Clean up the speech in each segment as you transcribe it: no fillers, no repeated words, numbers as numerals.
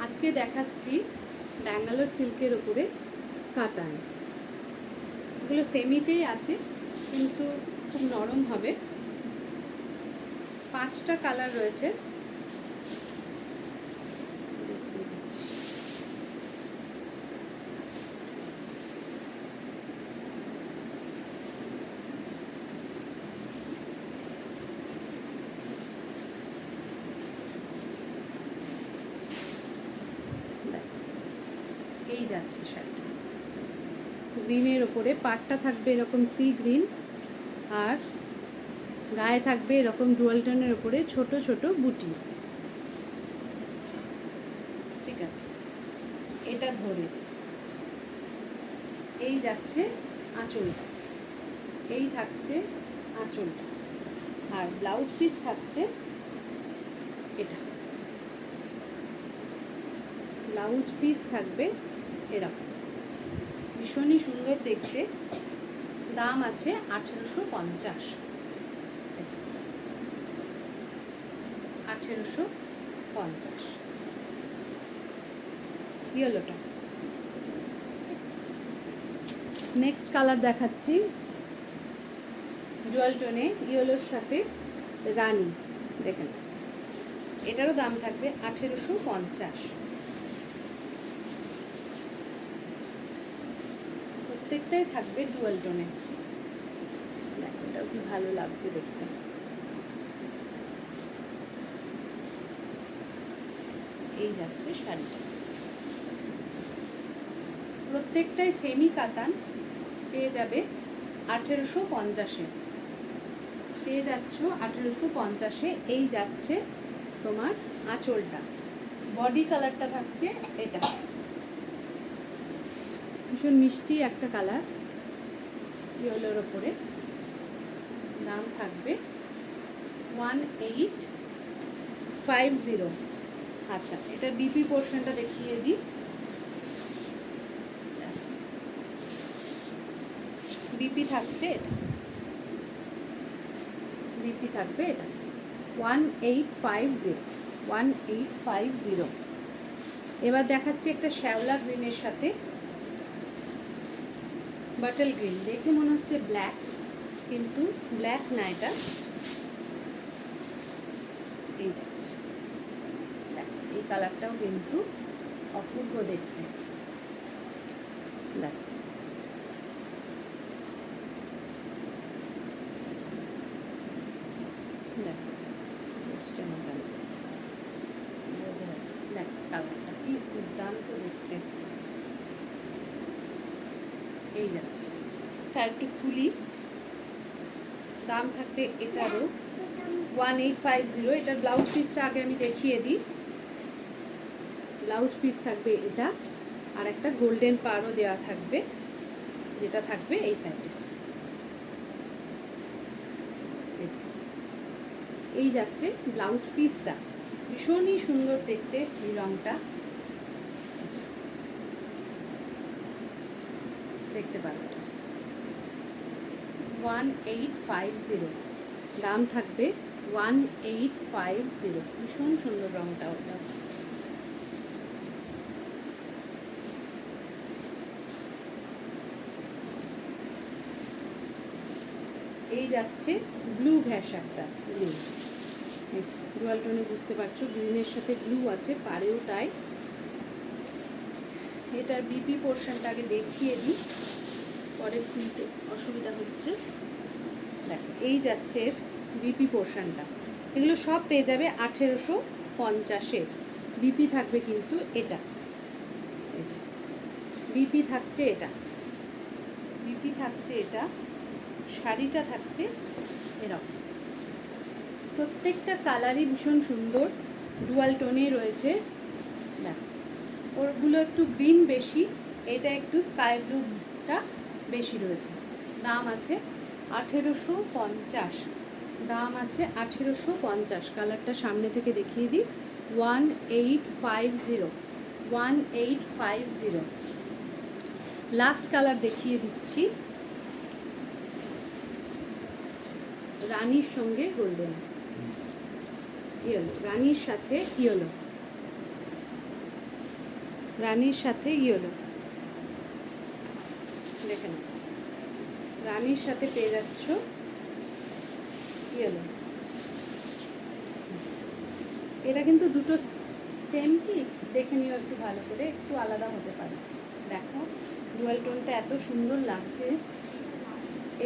আজকে দেখাচ্ছি ব্যাঙ্গালোর সিল্কের উপরে কাতান। এগুলো সেমিতেই আছে কিন্তু খুব নরম হবে। 5টা কালার রয়েছে, দেখিয়ে দিচ্ছি। এই যাচ্ছে শাড়িটা, গ্রিনের ওপরে পাটটা থাকবে এরকম সি গ্রিন, আর গায়ে থাকবে এরকম ডুয়াল টোনের ওপরে ছোট ছোট বুটি। ঠিক আছে, এটা ধরে এই যাচ্ছে আঁচলটা, এই থাকছে আঁচলটা, আর ব্লাউজ পিস থাকছে এটা। ব্লাউজ পিস থাকবে এরকম, ভীষণই সুন্দর দেখতে। দাম আছে 1850। 1850 ইয়েলোটা। নেক্সট কালার দেখাচ্ছি জুয়েল টোনে ইয়েলোর সাথে রানী। দেখেন, এটারও দাম থাকবে 1850। প্রত্যেকটাই থাকবে ডুয়াল টোনে। এটাও কি ভালো লাগছে দেখতে। এই যাচ্ছে শাড়িটা, প্রত্যেকটাই সেমি কাতান। পেয়ে যাবে 1850-এ, পেয়ে যাচ্ছ 1850-এ। এই যাচ্ছে তোমার আঁচলটা, বডি কালারটা থাকছে এটা, ভীষণ মিষ্টি একটা কালার ইয়েলোর ওপরে। দাম থাকবে 1850। আচ্ছা, এটার বিপি পোর্শনটা দেখিয়ে দিই। বিপি থাকছে এটা, বিপি থাকবে এটা 1850, 1850। এবার দেখাচ্ছি একটা শ্যাওলা গ্রিনের সাথে বাটল গ্রিন। দেখে মনে হচ্ছে ব্ল্যাক, কিন্তু ব্ল্যাক না, এটা এই যাচ্ছে। এই কালারটাও কিন্তু অপূর্ব দেখতে। দেখ, দেখ কালারটা কি দুর্দান্ত দেখতে। এই যাচ্ছে, তার একটু খুলি। দাম থাকবে এটারও 1850। এটার ব্লাউজ পিসটা আগে আমি দেখিয়ে দিই। ব্লাউজ পিস থাকবে এটা, আর একটা গোল্ডেন পাড়ও দেওয়া থাকবে, যেটা থাকবে এই সাইডে। এই যাচ্ছে ব্লাউজ পিসটা, ভীষণই সুন্দর দেখতে এই রংটা, দেখতে পারবে। 1850, দাম থাকবে 1850। ভীষণ সুন্দর রংটা ওটা। এই যাচ্ছে ব্লু ভ্যাসারটা, ব্লু ডুয়াল টোনে, বুঝতে পারছো গ্রিনের সাথে ব্লু আছে, পাড়েও তাই। এটার বিপি পোর্শনটা আগে দেখিয়ে দিই, পরে খুলতে অসুবিধা হচ্ছে। দেখো, এই যাচ্ছে বিপি পোর্শনটা। এগুলো সব পেয়ে যাবে 1850-এ। বিপি থাকবে কিন্তু এটা, বিপি থাকছে এটা, বিপি থাকছে এটা। শাড়িটা থাকছে এরকম। প্রত্যেকটা কালারই ভীষণ সুন্দর, ডুয়াল টোনে রয়েছে। দেখো, ওরগুলো একটু গ্রিন বেশি, এটা একটু স্কাই ব্লুটা বেশি রয়েছে। দাম আছে 1850। দাম আছে 1850। কালারটা সামনে থেকে দেখিয়ে দিই, 1850, 1850। লাস্ট কালার দেখিয়ে দিচ্ছি, রানীর সঙ্গে গোল্ডেন, ইয়েলো, রানীর সাথে ইয়েলো। রানীর সাথে ইয়েলো, দেখে নাও, রানীর সাথে পেয়ে যাচ্ছ ইয়েলো। এটা কিন্তু দুটো সেম কি, দেখে নিও একটু ভালো করে, একটু আলাদা হতে পারে। দেখো ডুয়াল টোনটা এত সুন্দর লাগছে।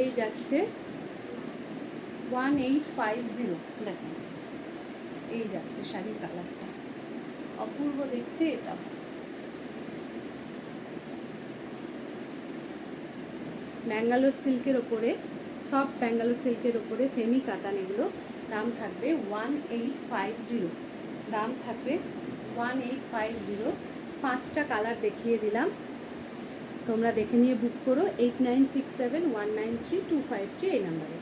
এই যাচ্ছে 1850, দেখো এই যাচ্ছে শাড়ির কালারটা, অপূর্ব দেখতে এটা। ব্যাঙ্গালোর সিল্কের ওপরে, সফট ব্যাঙ্গালোর সিল্কের ওপরে সেমি কাতান, এগুলো দাম থাকবে 1850, দাম থাকবে 1850। 5টা কালার দেখিয়ে দিলাম, তোমরা দেখে নিয়ে বুক করো 8967193253 এই নাম্বারে।